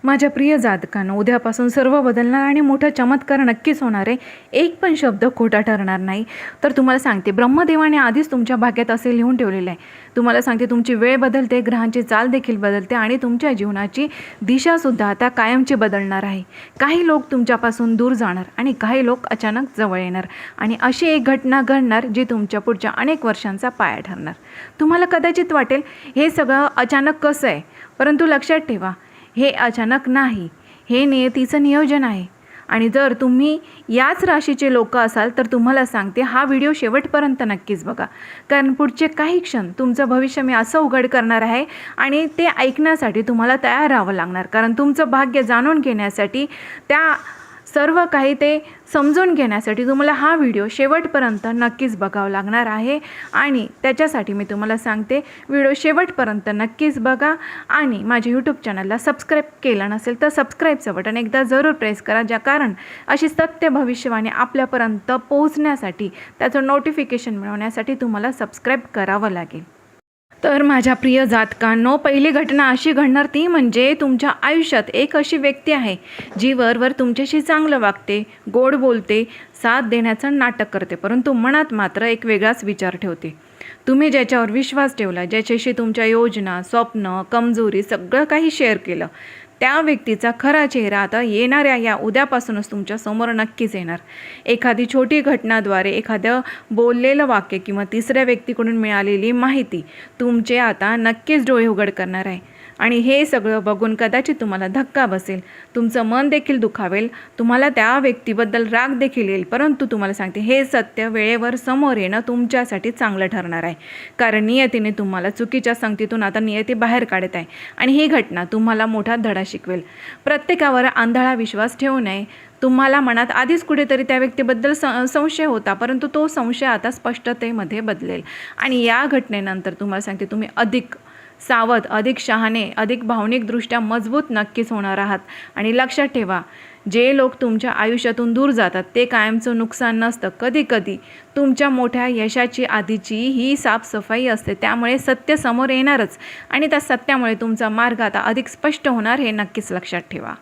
माझ्या प्रिय जातकांनो, उद्यापासून सर्व बदलणार आणि मोठा चमत्कार नक्कीच होणार आहे. एक पण शब्द खोटा ठरणार नाही. तर तुम्हाला सांगते, ब्रह्मदेवाने आधीच तुमच्या भाग्यात असे लिहून ठेवलेले आहे. तुम्हाला सांगते, तुमची वेळ बदलते, ग्रहांची चाल देखील बदलते आणि तुमच्या जीवनाची दिशासुद्धा आता कायमची बदलणार आहे. काही लोक तुमच्यापासून दूर जाणार आणि काही लोक अचानक जवळ येणार आणि अशी एक घटना घडणार जी तुमच्या पुढच्या अनेक वर्षांचा पाया ठरणार. तुम्हाला कदाचित वाटेल हे सगळं अचानक कसं आहे, परंतु लक्षात ठेवा, हे अचानक नाही, हे नियतीचं नियोजन आहे. आणि जर तुम्ही याच राशीचे लोक असाल तर तुम्हाला सांगते, हा व्हिडिओ शेवटपर्यंत नक्कीच बघा, कारण पुढचे काही क्षण तुमचं भविष्य मी असं उघड करणार आहे आणि ते ऐकण्यासाठी तुम्हाला तयार राहावं लागणार. कारण तुमचं भाग्य जाणून घेण्यासाठी, त्या सर्व काही ते समजून घेण्यासाठी तुम्हाला हा व्हिडिओ शेवटपर्यंत नक्कीच बघावं लागणार आहे. आणि त्याच्यासाठी मी तुम्हाला सांगते, व्हिडिओ शेवटपर्यंत नक्कीच बघा आणि माझ्या यूट्यूब चॅनलला सबस्क्राईब केलं नसेल तर सबस्क्राईबचं बटन एकदा जरूर प्रेस करा, ज्या कारण अशी सत्य भविष्यवाणी आपल्यापर्यंत पोहोचण्यासाठी, त्याचं नोटिफिकेशन मिळवण्यासाठी तुम्हाला सबस्क्राईब करावं लागेल. तर माझ्या प्रिय जातकांनो, पहिली घटना अशी घडणार ती म्हणजे तुमच्या आयुष्यात एक अशी व्यक्ती आहे जी वरवर तुमच्याशी चांगलं वागते, गोड बोलते, साथ देण्याचं नाटक करते, परंतु मनात मात्र एक वेगळाच विचार ठेवते. तुम्ही ज्याच्यावर विश्वास ठेवला, ज्याच्याशी तुमच्या योजना, स्वप्न, कमजोरी सगळं काही शेअर केलं, त्या व्यक्तीचा खरा चेहरा आता येणाऱ्या या उद्यापासूनच तुमच्या समोर नक्कीच येणार. एखादी छोटी घटनाद्वारे, एखादं बोललेलं वाक्य किंवा तिसऱ्या व्यक्तीकडून मिळालेली माहिती तुमचे आता नक्कीच डोळे उघड करणार आहे. आणि हे सगळं बघून कदाचित तुम्हाला धक्का बसेल, तुमचं मन देखील दुखावेल, तुम्हाला त्या व्यक्तीबद्दल राग देखील येईल, परंतु तुम्हाला सांगते, हे सत्य वेळेवर समोर येणं तुमच्यासाठी चांगलं ठरणार आहे. कारण नियतीने तुम्हाला चुकीच्या संगतीतून आता नियती बाहेर काढत आहे आणि ही घटना तुम्हाला मोठा धडा शिकवेल. प्रत्येकावर आंधळा विश्वास ठेवू नये. तुम्हाला मनात आधीच कुठेतरी त्या व्यक्तीबद्दल संशय होता, परंतु तो संशय आता स्पष्टतेमध्ये बदलेल. आणि या घटनेनंतर तुम्हाला सांगते, तुम्ही अधिक सावध, अधिक शहाणे, अधिक भावनिकदृष्ट्या मजबूत नक्कीच होणार आहात. आणि लक्षात ठेवा, जे लोक तुमच्या आयुष्यातून दूर जातात ते कायमचं नुकसान नसतं. कधीकधी तुमच्या मोठ्या यशाची आधीची ही साफसफाई असते. त्यामुळे सत्य समोर येणारच आणि त्या सत्यामुळे तुमचा मार्ग आता अधिक स्पष्ट होणार, हे नक्कीच लक्षात ठेवा.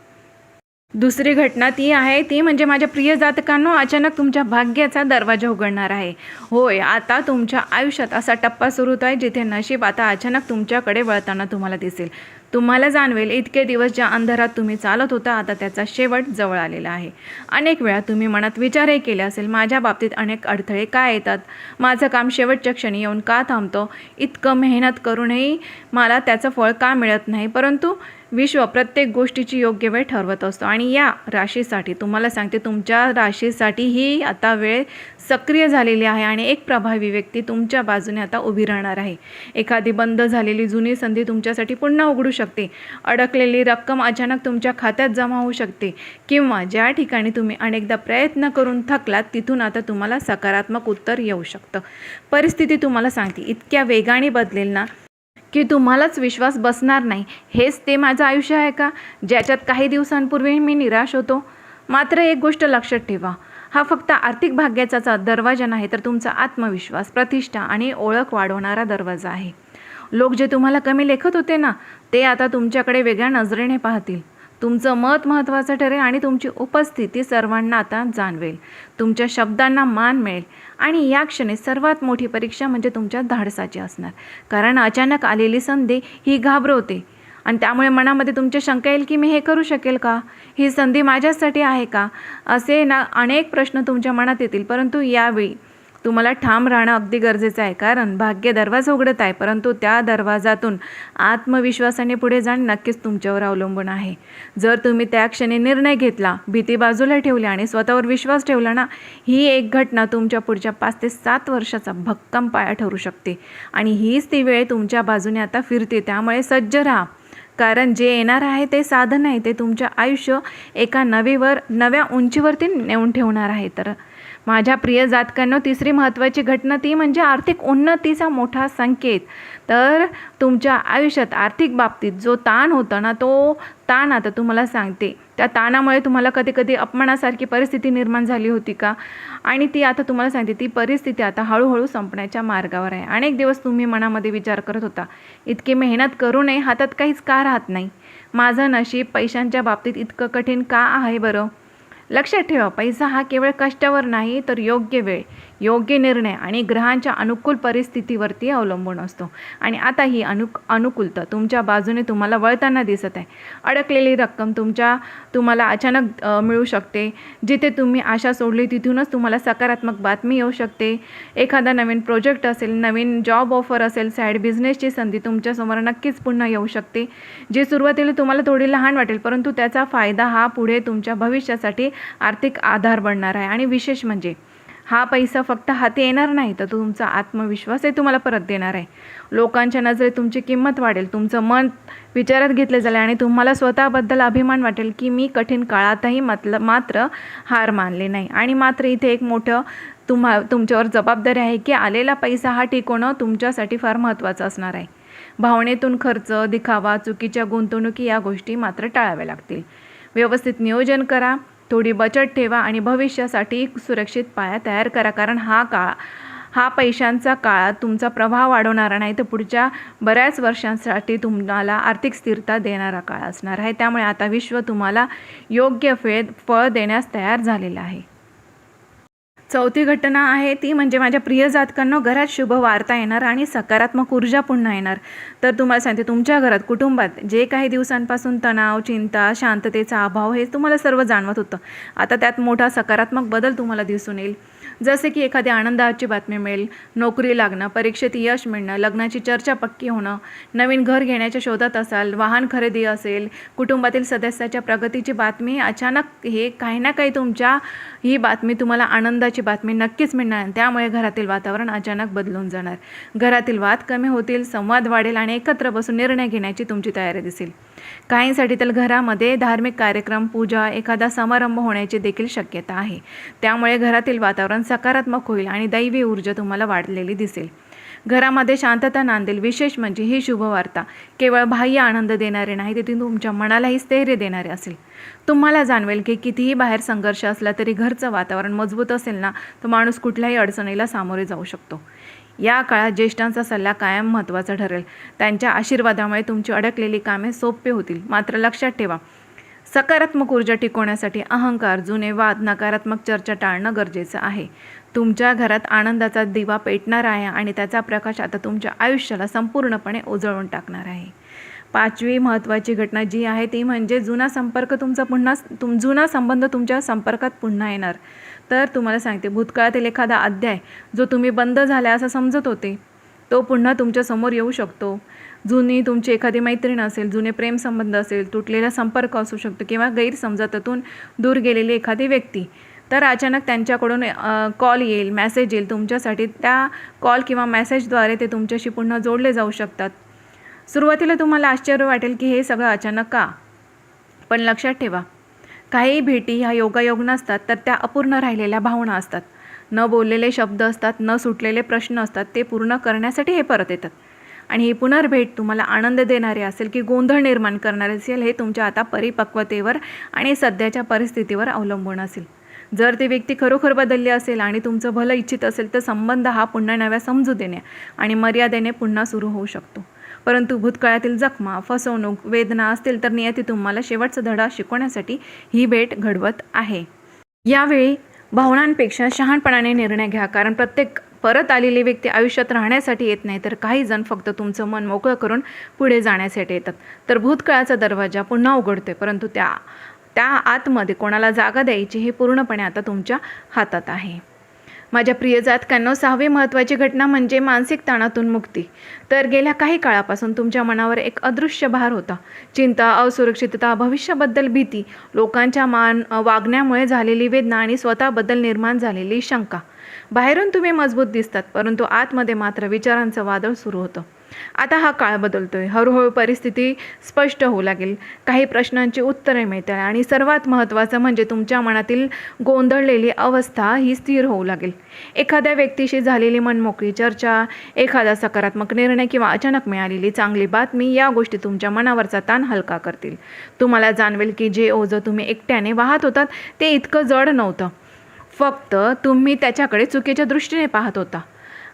दुसरी घटना ती म्हणजे माझ्या प्रिय जातकांनो, अचानक तुमच्या भाग्याचा दरवाजा उघडणार आहे. होय, आता तुमच्या आयुष्यात असा टप्पा सुरू होत आहे जिथे नशीब आता अचानक तुमच्याकडे वळताना तुम्हाला दिसेल. तुम्हाला जाणवेल, इतके दिवस ज्या अंधारात तुम्ही चालत होता, आता त्याचा शेवट जवळ आलेला आहे. अनेक वेळा तुम्ही मनात विचारही केले असेल, माझ्या बाबतीत अनेक अडथळे का येतात, माझं काम शेवटच्या क्षणी येऊन का थांबतं, इतकं मेहनत करूनही मला त्याचं फळ का मिळत नाही. परंतु विश्व प्रत्येक गोष्टीची योग्य वेळ ठरवत असतो. आणि या राशीसाठी तुम्हाला सांगते, तुमच्या राशीसाठी ही आता वेळ सक्रिय झालेली आहे आणि एक प्रभावी व्यक्ती तुमच्या बाजूने आता उभी राहणार आहे. एखादी बंद झालेली जुनी संधी तुमच्यासाठी पुन्हा उघडू शकते. अडकलेली रक्कम अचानक तुमच्या खात्यात जमा होऊ शकते किंवा ज्या ठिकाणी तुम्ही अनेकदा प्रयत्न करून थकलात, तिथून आता तुम्हाला सकारात्मक उत्तर येऊ शकतं. परिस्थिती तुम्हाला सांगते, इतक्या वेगाने बदलेल ना की तुम्हालाच विश्वास बसणार नाही. हेच ते माझं आयुष्य आहे का, ज्याच्यात काही दिवसांपूर्वी मी निराश होतो. मात्र एक गोष्ट लक्षात ठेवा, हा फक्त आर्थिक भाग्याचा दरवाजा नाही, तर तुमचा आत्मविश्वास, प्रतिष्ठा आणि ओळख वाढवणारा दरवाजा आहे. लोक जे तुम्हाला कमी लेखत होते ना, ते आता तुमच्याकडे वेगळ्या नजरेने पाहतील. तुमचं मत महत्त्वाचं ठरेल आणि तुमची उपस्थिती सर्वांना आता जाणवेल. तुमच्या शब्दांना मान मिळेल आणि या क्षणी सर्वात मोठी परीक्षा म्हणजे तुमच्या धाडसाची असणार. कारण अचानक आलेली संधी ही घाबरवते आणि त्यामुळे मनामध्ये तुमच्या शंका येईल की मी हे करू शकेल का, ही संधी माझ्यासाठी आहे का, असे ना अनेक प्रश्न तुमच्या मनात येतील. परंतु यावेळी तुम्हाला ठाम राहणं अगदी गरजेचं आहे, कारण भाग्य दरवाजा उघडत आहे, परंतु त्या दरवाजातून आत्मविश्वासाने पुढे जाणं नक्कीच तुमच्यावर अवलंबून आहे. जर तुम्ही त्या क्षणी निर्णय घेतला, भीती बाजूला ठेवली आणि स्वतःवर विश्वास ठेवला ना, ही एक घटना तुमच्या पुढच्या 5 ते 7 वर्षाचा भक्कम पाया ठरू शकते. आणि हीच ती वेळ तुमच्या बाजूने आता फिरते. त्यामुळे सज्ज राहा, कारण जे येणार आहे ते साधं नाही, ते तुमचं आयुष्य एका नव्या उंचीवरती नेऊन ठेवणार आहे. तर माझ्या प्रिय जातकांनो, तिसरी महत्त्वाची घटना ती म्हणजे आर्थिक उन्नतीचा मोठा संकेत. तर तुमच्या आयुष्यात आर्थिक बाबतीत जो ताण होता ना, तो ताण आता तुम्हाला सांगते, त्या ताणामुळे तुम्हाला कधी अपमानासारखी परिस्थिती निर्माण झाली होती का, आणि ती आता तुम्हाला सांगते, ती परिस्थिती आता हळूहळू संपण्याच्या मार्गावर आहे. अनेक दिवस तुम्ही मनामध्ये विचार करत होता, इतकी मेहनत करूनही हातात काहीच का राहत नाही. माझं नशीब पैशांच्या बाबतीत इतकं कठीण का आहे बरं? लक्षात ठेवा, पैसा हा केवळ कष्टावर नाही तर योग्य वेळ, योग्य निर्णय आणि ग्रहांच्या अनुकूल परिस्थितीवरती अवलंबून असतो. आणि आता ही अनुकूलता तुमच्या बाजूने तुम्हाला वळताना दिसत आहे. अडकलेली रक्कम तुम्हाला अचानक मिळू शकते. जिथे तुम्ही आशा सोडली तिथूनच तुम्हाला सकारात्मक बातमी येऊ शकते. एखादा नवीन प्रोजेक्ट असेल, नवीन जॉब ऑफर असेल, साईड बिझनेसची संधी तुमच्यासमोर नक्कीच पुन्हा येऊ शकते. जी सुरुवातीला तुम्हाला थोडी लहान वाटेल, परंतु त्याचा फायदा हा पुढे तुमच्या भविष्यासाठी आर्थिक आधार बनणार आहे. आणि विशेष म्हणजे हा पैसा फक्त हाती येणार नाही, तर तुमचा आत्मविश्वासही तुम्हाला परत देणार आहे. लोकांच्या नजरेत तुमची किंमत वाढेल, तुमचं मन विचारात घेतले जाईल आणि तुम्हाला स्वतःबद्दल अभिमान वाटेल की मी कठीण काळातही मात्र हार मानले नाही. आणि मात्र इथे एक मोठं तुमच्यावर जबाबदारी आहे की आलेला पैसा हा टिकवणं तुमच्यासाठी फार महत्त्वाचं असणार आहे. भावनेतून खर्च, दिखावा, चुकीच्या गुंतवणुकी या गोष्टी मात्र टाळाव्या लागतील. व्यवस्थित नियोजन करा, थोडी बचत ठेवा आणि भविष्यासाठी सुरक्षित पाया तयार करा. कारण हा पैशांचा काळात तुमचा प्रभाव वाढवणारा नाही, तर पुढच्या बऱ्याच वर्षांसाठी तुम्हाला आर्थिक स्थिरता देणारा काळ असणार आहे. त्यामुळे आता विश्व तुम्हाला योग्य फळ देण्यास तयार झालेलं आहे. चौथी घटना आहे ती म्हणजे माझ्या प्रिय जातकांनो, घरात शुभ वार्ता येणार आणि सकारात्मक ऊर्जा पुन्हा येणार. तर तुम्हाला सांगते, तुमच्या घरात, कुटुंबात जे काही दिवसांपासून तणाव, चिंता, शांततेचा अभाव हे तुम्हाला सर्व जाणवत होतं, आता त्यात मोठा सकारात्मक बदल तुम्हाला दिसून येईल. जसे की एखादी आनंदाची बातमी मिळेल, नोकरी लागणं, परीक्षेत यश मिळणं, लग्नाची चर्चा पक्की होणं, नवीन घर घेण्याच्या शोधात असाल, वाहन खरेदी असेल, कुटुंबातील सदस्याच्या प्रगतीची बातमी अचानक हे काही ना काही ही बातमी तुम्हाला आनंदाची बातमी नक्कीच मिळणार. त्यामुळे घरातील वातावरण अचानक बदलून जाणार. घरातील वाद कमी होतील, संवाद वाढेल आणि एकत्र बसून निर्णय घेण्याची तुमची तयारी दिसेल. काहींसाठी तर घरामध्ये धार्मिक कार्यक्रम, पूजा, एखादा समारंभ होण्याची देखील शक्यता आहे. त्यामुळे घरातील वातावरण सकारात्मक होईल आणि दैवी ऊर्जा तुम्हाला वाढलेली दिसेल. घरामध्ये शांतता नांदेल. विशेष म्हणजे ही शुभवार्ता केवळ बाह्य आनंद देणारे नाही, तर तुमच्या मनालाही स्थैर्य देणारे असेल. तुम्हाला जाणवेल की कितीही बाहेर संघर्ष असला तरी घरचं वातावरण मजबूत असेल ना, तर माणूस कुठल्याही अडचणीला सामोरे जाऊ शकतो. या काळात ज्येष्ठांचा सल्ला कायम महत्त्वाचा ठरेल. त्यांच्या आशीर्वादामुळे तुमची अडकलेली कामे सोपे होतील. मात्र लक्षात ठेवा, सकारात्मक ऊर्जा टिकवण्यासाठी अहंकार, जुने वाद, नकारात्मक चर्चा टाळणं गरजेचं आहे. तुमच्या घरात आनंदाचा दिवा पेटणार आहे आणि त्याचा प्रकाश आता तुमच्या आयुष्याला संपूर्णपणे उजळून टाकणार आहे. पाचवी महत्त्वाची घटना जी आहे ती म्हणजे जुना संबंध तुमच्या संपर्कात पुन्हा येणार. तर तुम्हाला सांगते, भूतकाळातील एखादा अध्याय जो तुम्ही बंद झाला असं समजत होते, तो पुन्हा तुमच्यासमोर येऊ शकतो. जुनी तुमची एखादी मैत्रीण असेल, जुने प्रेमसंबंध असेल, तुटलेला संपर्क असू शकतो किंवा गैरसमजातून दूर गेलेली एखादी व्यक्ती, तर अचानक त्यांच्याकडून कॉल येईल, मेसेज येईल तुमच्यासाठी. त्या कॉल किंवा मेसेजद्वारे ते तुमच्याशी पुन्हा जोडले जाऊ शकतात. सुरुवातीला तुम्हाला आश्चर्य वाटेल की हे सगळं अचानक का, पण लक्षात ठेवा, काही भेटी ह्या योगायोग नसतात, तर त्या अपूर्ण राहिलेल्या भावना असतात. न बोललेले शब्द असतात, न सुटलेले प्रश्न असतात. ते पूर्ण करण्यासाठी हे परत येतात. आणि ही पुनर्भेट तुम्हाला आनंद देणारी असेल की गोंधळ निर्माण करणारे असेल, हे तुमच्या आता परिपक्वतेवर आणि सध्याच्या परिस्थितीवर अवलंबून असेल. जर ती व्यक्ती खरोखर बदलली असेल आणि तुमचं भलं इच्छित असेल, तर संबंध हा पुन्हा नव्या समजुतीने आणि मर्यादेने पुन्हा सुरू होऊ शकतो. परंतु भूतकाळातील जखमा, फसवणूक, वेदना असतील तर नियती तुम्हाला शेवटचा धडा शिकवण्यासाठी ही भेट घडवत आहे. यावेळी भावनांपेक्षा शहाणपणाने निर्णय घ्या, कारण प्रत्येक परत आलेली व्यक्ती आयुष्यात राहण्यासाठी येत नाही, तर काही जण फक्त तुमचं मन मोकळं करून पुढे जाण्यासाठी येतात. तर भूतकाळाचा दरवाजा पुन्हा उघडतोय, परंतु त्या आतमध्ये कोणाला जागा द्यायची हे पूर्णपणे आता तुमच्या हातात आहे. माझ्या प्रिय जातकांनो, 6वी महत्त्वाची घटना म्हणजे मानसिक ताणातून मुक्ती. तर गेल्या काही काळापासून तुमच्या मनावर एक अदृश्य भार होता. चिंता, असुरक्षितता, भविष्याबद्दल भीती, लोकांच्या वागण्यामुळे झालेली वेदना आणि स्वतःबद्दल निर्माण झालेली शंका. बाहेरून तुम्ही मजबूत दिसतात, परंतु आतमध्ये मात्र विचारांचं वादळ सुरू होतं. आता हा काळ बदलतोय. हळूहळू परिस्थिती स्पष्ट होऊ लागेल. काही प्रश्नांची उत्तरे मिळतील आणि सर्वात महत्त्वाचं म्हणजे तुमच्या मनातील गोंधळलेली अवस्था ही स्थिर होऊ लागेल. एखाद्या व्यक्तीशी झालेली मनमोकळी चर्चा, एखादा सकारात्मक निर्णय किंवा अचानक मिळालेली चांगली बातमी या गोष्टी तुमच्या मनावरचा ताण हलका करतील. तुम्हाला जाणवेल की जे ओझं तुम्ही एकट्याने वाहत होतात ते इतकं जड नव्हतं. फक्त तुम्ही त्याच्याकडे चुकीच्या दृष्टीने पाहत होता.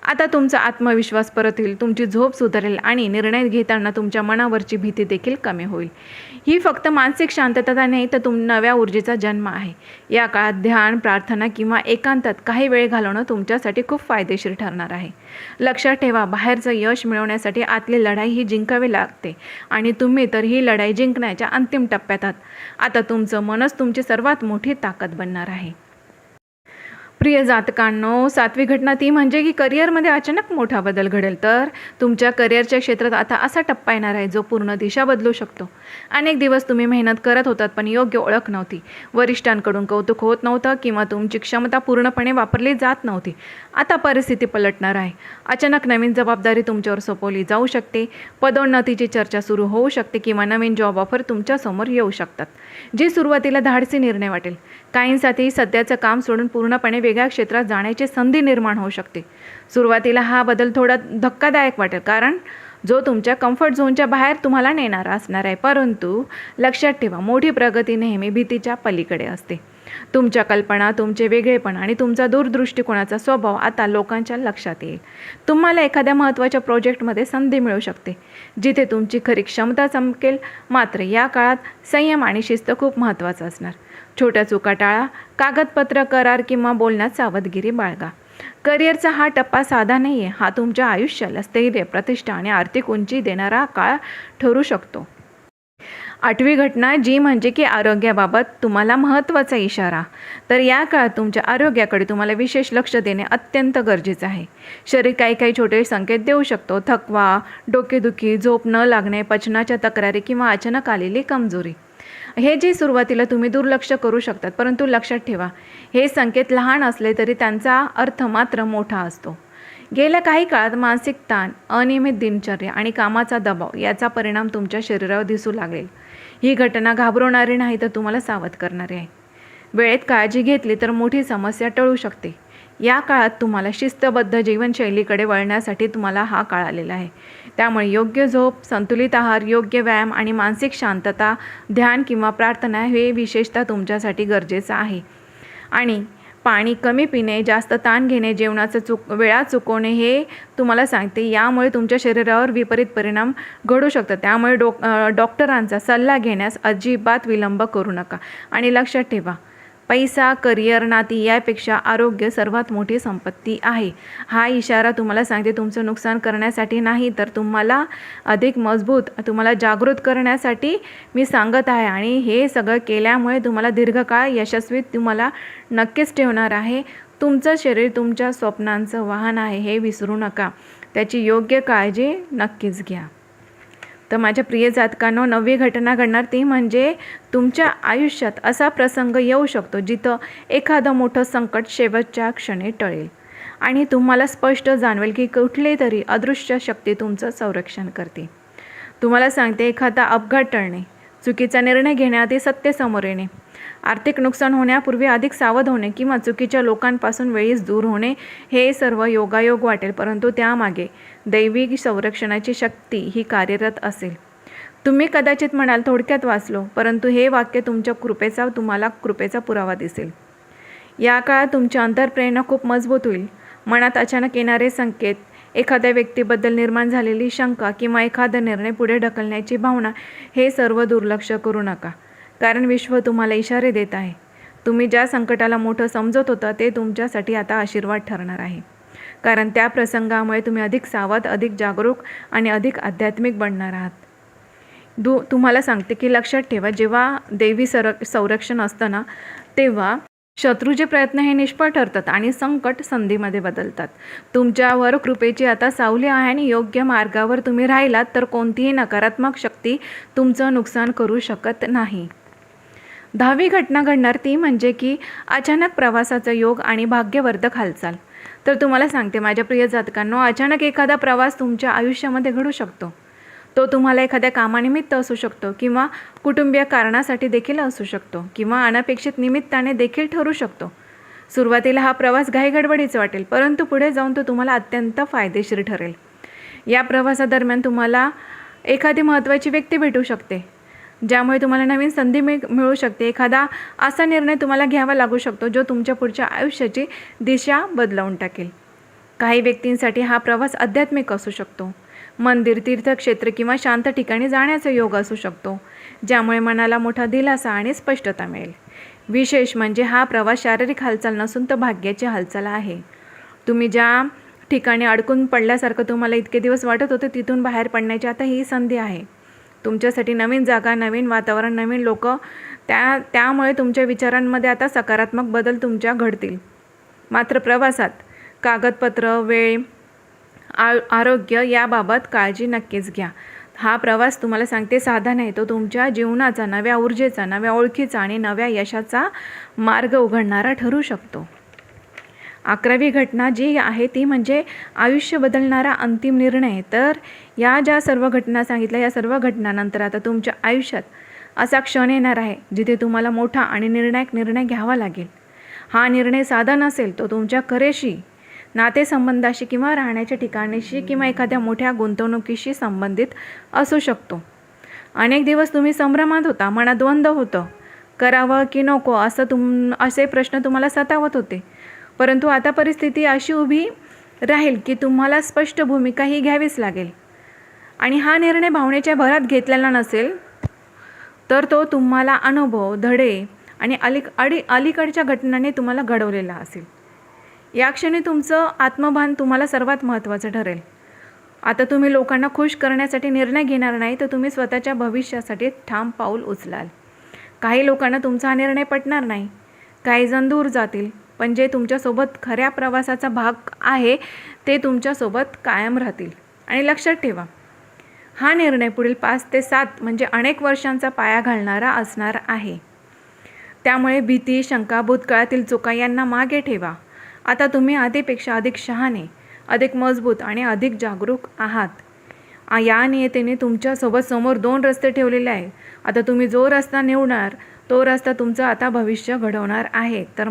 आता तुमचा आत्मविश्वास परत येईल, तुमची झोप सुधारेल आणि निर्णय घेताना तुमच्या मनावरची भीती देखील कमी होईल. ही फक्त मानसिक शांतता नाही, तर नव्या ऊर्जेचा जन्म आहे. या काळात ध्यान, प्रार्थना किंवा एकांतात काही वेळ घालवणं तुमच्यासाठी खूप फायदेशीर ठरणार आहे. लक्षात ठेवा, बाहेरचं यश मिळवण्यासाठी आतली लढाई ही जिंकावी लागते आणि तुम्ही तर ही लढाई जिंकण्याच्या अंतिम टप्प्यात आहात. आता तुमचं मनच तुमची सर्वात मोठी ताकद बनणार आहे. प्रिय जातकांनो, 7वी घटना ती म्हणजे की करिअरमध्ये अचानक मोठा बदल घडेल. तर तुमच्या करिअरच्या क्षेत्रात आता असा टप्पा येणार आहे जो पूर्ण दिशा बदलू शकतो. अनेक दिवस तुम्ही मेहनत करत होतात पण योग्य ओळख नव्हती, वरिष्ठांकडून कौतुक होत नव्हतं किंवा तुमची क्षमता पूर्णपणे वापरली जात नव्हती. आता परिस्थिती पलटणार आहे. अचानक नवीन जबाबदारी तुमच्यावर सोपवली जाऊ शकते, पदोन्नतीची चर्चा सुरू होऊ शकते किंवा नवीन जॉब ऑफर तुमच्यासमोर येऊ शकतात, जी सुरुवातीला धाडसी निर्णय वाटेल. काहींसाठी सध्याचं काम सोडून पूर्णपणे वेगळ्या क्षेत्रात जाण्याची संधी निर्माण होऊ शकते. सुरुवातीला हा बदल थोडा धक्कादायक वाटेल, कारण जो तुमच्या कम्फर्ट झोनच्या बाहेर तुम्हाला नेणारा असणार आहे. परंतु लक्षात ठेवा, मोठी प्रगती नेहमी भीतीच्या पलीकडे असते. तुमच्या कल्पना, तुमचे वेगळेपण आणि तुमचा दूरदृष्टिकोनाचा स्वभाव आता लोकांच्या लक्षात येईल. तुम्हाला एखाद्या महत्त्वाच्या प्रोजेक्टमध्ये संधी मिळू शकते, जिथे तुमची खरी क्षमता चमकेल. मात्र या काळात संयम आणि शिस्त खूप महत्त्वाचं असणार. छोट्या चुका टाळा, कागदपत्र, करार किंवा बोलण्यात सावधगिरी बाळगा. करिअरचा हा टप्पा साधा नाही आहे. हा तुमच्या आयुष्याला स्थैर्य, प्रतिष्ठा आणि आर्थिक उंची देणारा काळ ठरू शकतो. 8वी घटना जी म्हणजे की आरोग्याबाबत तुम्हाला महत्त्वाचा इशारा. तर या काळात तुमच्या आरोग्याकडे तुम्हाला विशेष लक्ष देणे अत्यंत गरजेचं आहे. शरीर काही छोटे संकेत देऊ शकतो. थकवा, डोकेदुखी, झोप न लागणे, पचनाच्या तक्रारी किंवा अचानक आलेली कमजोरी. हे जे सुरुवातीला तुम्ही दुर्लक्ष करू शकतात, परंतु लक्षात ठेवा, हे संकेत लहान असले तरी त्यांचा अर्थ मात्र मोठा असतो. गेल्या काही काळात मानसिक ताण, अनियमित दिनचर्या आणि कामाचा दबाव याचा परिणाम तुमच्या शरीरावर दिसू लागेल. ही घटना घाबरवणारी नाही, तर तुम्हाला सावध करणारी आहे. वेळेत काळजी घेतली तर मोठी समस्या टळू शकते. या काळात तुम्हाला शिस्तबद्ध जीवनशैलीकडे वळण्यासाठी तुम्हाला हा काळ आलेला आहे. त्यामुळे योग्य झोप, संतुलित आहार, योग्य व्यायाम आणि मानसिक शांतता, ध्यान किंवा प्रार्थना हे विशेषतः तुमच्यासाठी गरजेचं आहे. आणि पाणी कमी पिणे, जास्त ताण घेणे, जेवणाचं वेळा चुकवणे हे तुम्हाला सांगते, यामुळे तुमच्या शरीरावर विपरीत परिणाम घडू शकतात. त्यामुळे डॉक्टरांचा सल्ला घेण्यास अजिबात विलंब करू नका. आणि लक्षात ठेवा, पैसा, करिअर, नाती यापेक्षा आरोग्य सर्वात मोठी संपत्ती आहे. हा इशारा तुम्हाला सांगते, तुमचं नुकसान करण्यासाठी नाही, तर तुम्हाला अधिक मजबूत, तुम्हाला जागृत करण्यासाठी मी सांगत आहे. आणि हे सगळं केल्यामुळे तुम्हाला दीर्घकाळ यशस्वी तुम्हाला नक्कीच ठेवणार आहे. तुमचं शरीर तुमच्या स्वप्नांचं वाहन आहे, हे विसरू नका. त्याची योग्य काळजी नक्कीच घ्या. तर माझ्या प्रिय जातकांनो, 9वी घटना घडणार ती म्हणजे तुमच्या आयुष्यात असा प्रसंग येऊ शकतो जिथं एखादं मोठं संकट शेवटच्या क्षणी टळेल आणि तुम्हाला स्पष्ट जाणवेल की कुठली तरी अदृश्य शक्ती तुमचं संरक्षण करते. तुम्हाला सांगते, एखादा अपघात टळणे, चुकीचा निर्णय घेण्याआधी सत्य समोर येणे, आर्थिक नुकसान होण्यापूर्वी अधिक सावध होणे किंवा चुकीच्या लोकांपासून वेळीच दूर होणे, हे सर्व योगायोग वाटेल, परंतु त्यामागे दैवी संरक्षणाची शक्ती ही कार्यरत असेल. तुम्ही कदाचित म्हणाल, थोडक्यात वाचलो, परंतु हे वाक्य तुम्हाला कृपेचा पुरावा दिसेल. या काळात तुमची अंतर्प्रेरणा खूप मजबूत होईल. मनात अचानक येणारे संकेत, एखाद्या व्यक्तीबद्दल निर्माण झालेली शंका किंवा एखादा निर्णय पुढे ढकलण्याची भावना, हे सर्व दुर्लक्ष करू नका, कारण विश्व तुम्हाला इशारे देत आहे. तुम्ही ज्या संकटाला मोठं समजत होता ते तुमच्यासाठी आता आशीर्वाद ठरणार आहे, कारण त्या प्रसंगामुळे तुम्ही अधिक सावध, अधिक जागरूक आणि अधिक आध्यात्मिक बनणार आहात. तुम्हाला सांगते की लक्षात ठेवा, जेव्हा दैवी संरक्षण असतं ना, तेव्हा शत्रूचे प्रयत्न हे निष्फळ ठरतात आणि संकट संधीमध्ये बदलतात. तुमच्यावर कृपेची आता सावली आहे आणि योग्य मार्गावर तुम्ही राहिलात तर कोणतीही नकारात्मक शक्ती तुमचं नुकसान करू शकत नाही. 10वी घटना घडणार ती म्हणजे की अचानक प्रवासाचा योग आणि भाग्यवर्धक हालचाल. तर तुम्हाला सांगते माझ्या प्रिय जातकांनो, अचानक एखादा प्रवास तुमच्या आयुष्यामध्ये घडू शकतो. तो तुम्हाला एखाद्या कामानिमित्त असू शकतो किंवा कुटुंबीय कारणासाठी देखील असू शकतो किंवा अनपेक्षित निमित्ताने देखील ठरू शकतो. सुरुवातीला हा प्रवास घाईगडबडीचा वाटेल, परंतु पुढे जाऊन तो तुम्हाला अत्यंत फायदेशीर ठरेल. या प्रवासादरम्यान तुम्हाला एखादी महत्त्वाची व्यक्ती भेटू शकते, ज्यामुळे तुम्हाला नवीन संधी मिळू शकते. एखादा असा निर्णय तुम्हाला घ्यावा लागू शकतो जो तुमच्या पुढच्या आयुष्याची दिशा बदलवून टाकेल. काही व्यक्तींसाठी हा प्रवास आध्यात्मिक असू शकतो. मंदिर, तीर्थक्षेत्र किंवा शांत ठिकाणी जाण्याचा योग असू शकतो, ज्यामुळे मनाला मोठा दिलासा आणि स्पष्टता मिळेल. विशेष म्हणजे हा प्रवास शारीरिक हालचाल नसून तर भाग्याची हालचाल आहे. तुम्ही ज्या ठिकाणी अडकून पडल्यासारखं तुम्हाला इतके दिवस वाटत होते, तिथून बाहेर पडण्याची आता ही संधी आहे. तुमच्यासाठी नवीन जागा, नवीन वातावरण, नवीन लोक, त्यामुळे तुमच्या विचारांमध्ये आता सकारात्मक बदल तुमच्या घडतील. मात्र प्रवासात कागदपत्र, वेळ, आरोग्य याबाबत काळजी नक्कीच घ्या. हा प्रवास तुम्हाला सांगते साधा नाही, तो तुमच्या जीवनाचा, नव्या ऊर्जेचा, नव्या ओळखीचा आणि नव्या यशाचा मार्ग उघडणारा ठरू शकतो. 11वी घटना जी आहे ती म्हणजे आयुष्य बदलणारा अंतिम निर्णय. तर या ज्या सर्व घटना सांगितल्या, या सर्व घटनांनंतर आता तुमच्या आयुष्यात असा क्षण येणार आहे जिथे तुम्हाला मोठा आणि निर्णायक निर्णय घ्यावा लागेल. हा निर्णय साधा नसेल, तो तुमच्या करिअरशी, नातेसंबंधाशी किंवा राहण्याच्या ठिकाणीशी किंवा एखाद्या मोठ्या गुंतवणुकीशी संबंधित असू शकतो. अनेक दिवस तुम्ही संभ्रमात होता, मनात द्वंद्व होतं, करावं की नको असे प्रश्न तुम्हाला सतावत होते. परंतु आता परिस्थिती अशी उभी राहील की तुम्हाला स्पष्ट भूमिका ही घ्यावीच लागेल. आणि हा निर्णय भावनेच्या भरात घेतलेला नसेल, तर तो तुम्हाला अनुभव, धडे आणि अलीकडच्या घटनांनी तुम्हाला घडवलेला असेल. या क्षणी तुमचं आत्मभान तुम्हाला सर्वात महत्त्वाचं ठरेल. आता तुम्ही लोकांना खुश करण्यासाठी निर्णय घेणार नाही, तर तुम्ही स्वतःच्या भविष्यासाठी ठाम पाऊल उचलाल. काही लोकांना तुमचा हा निर्णय पटणार नाही, काही जण दूर जातील, पण जे तुमच्यासोबत खऱ्या प्रवासाचा भाग आहे ते तुमच्यासोबत कायम राहतील. आणि लक्षात ठेवा, हा निर्णय पुढील 5 ते 7 म्हणजे अनेक वर्षांचा पाया घालणारा असणार आहे. त्यामुळे भीती, शंका, भूतकाळातील चुका यांना मागे ठेवा. आता तुम्ही आधीपेक्षा अधिक शहाणे, अधिक मजबूत आणि अधिक जागरूक आहात. या नियतीने तुमच्यासोबत समोर 2 रस्ते ठेवलेले आहेत. आता तुम्ही जो रस्ता निवडणार तो रस्ता तुमचं आता भविष्य घडवणार आहे. तर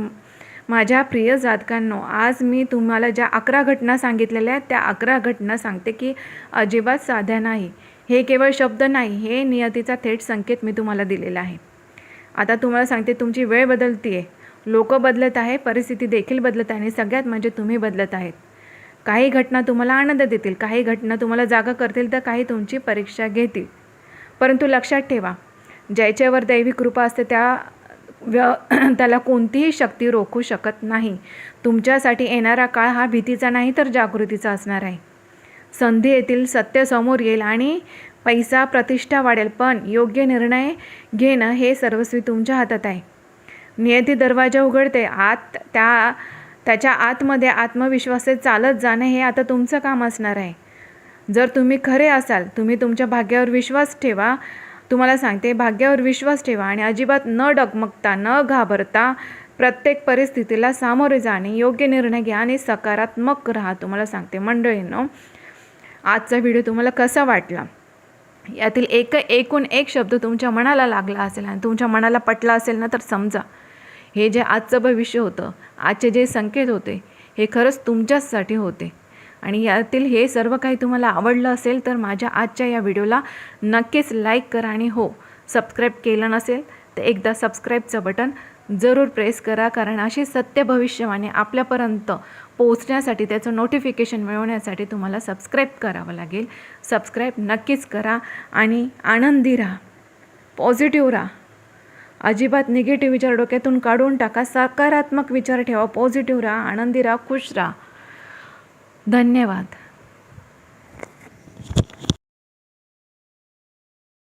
माझ्या प्रिय जातकांनो, आज मी तुम्हाला ज्या 11 घटना सांगितलेल्या आहेत त्या 11 घटना सांगते की अजिबात साध्या नाही. हे केवळ शब्द नाही, हे नियतीचा थेट संकेत मी तुम्हाला दिलेला आहे. आता तुम्हाला सांगते, तुमची वेळ बदलते आहे, लोक बदलत आहे, परिस्थिती देखील बदलत आहे आणि सगळ्यात म्हणजे तुम्ही बदलत आहेत. काही घटना तुम्हाला आनंद देतील, काही घटना तुम्हाला जागा करतील, तर काही तुमची परीक्षा घेतील. परंतु लक्षात ठेवा, ज्याच्यावर दैवी कृपा असते त्याला कोणतीही शक्ती रोखू शकत नाही. तुमच्यासाठी येणारा काळ हा भीतीचा नाही तर जागृतीचा असणार आहे. संधी येतील, सत्य समोर येईल आणि पैसा, प्रतिष्ठा वाढेल, पण योग्य निर्णय घेणं हे सर्वस्वी तुमच्या हातात आहे. नियती दरवाजा उघडते, त्याच्या आतमध्ये आत्मविश्वासाने चालत जाणं हे आता तुमचं काम असणार आहे. जर तुम्ही खरे असाल, तुम्ही तुमच्या भाग्यावर विश्वास ठेवा. तुम्हाला सांगते, भाग्यावर विश्वास ठेवा आणि अजिबात न डगमगता, न घाबरता प्रत्येक परिस्थितीला सामोरे जाणे, योग्य निर्णय घ्या आणि सकारात्मक राहा. तुम्हाला सांगते मंडळींनो, आजचा व्हिडिओ तुम्हाला कसा वाटला, यातील एकूण एक शब्द तुमच्या मनाला लागला असेल आणि तुमच्या मनाला पटला असेल ना, तर समजा हे जे आजचं भविष्य होतं, आजचे जे संकेत होते, हे खरंच तुमच्याचसाठी होते. आणि यातील हे सर्व काही तुम्हाला आवडलं असेल तर माझ्या आजच्या या व्हिडिओला नक्कीच लाईक करा आणि हो, सबस्क्राईब केलं नसेल तर एकदा सबस्क्राईबचं बटन जरूर प्रेस करा, कारण अशी सत्य भविष्यवाणी आपल्यापर्यंत पोहोचण्यासाठी, त्याचं नोटिफिकेशन मिळवण्यासाठी तुम्हाला सबस्क्राईब करावं लागेल. सबस्क्राईब नक्कीच करा आणि आनंदी राहा, पॉझिटिव्ह राहा. अजिबात निगेटिव्ह विचार डोक्यातून काढून टाका, सकारात्मक विचार ठेवा, पॉझिटिव्ह राहा, आनंदी राहा, खुश राहा. धन्यवाद.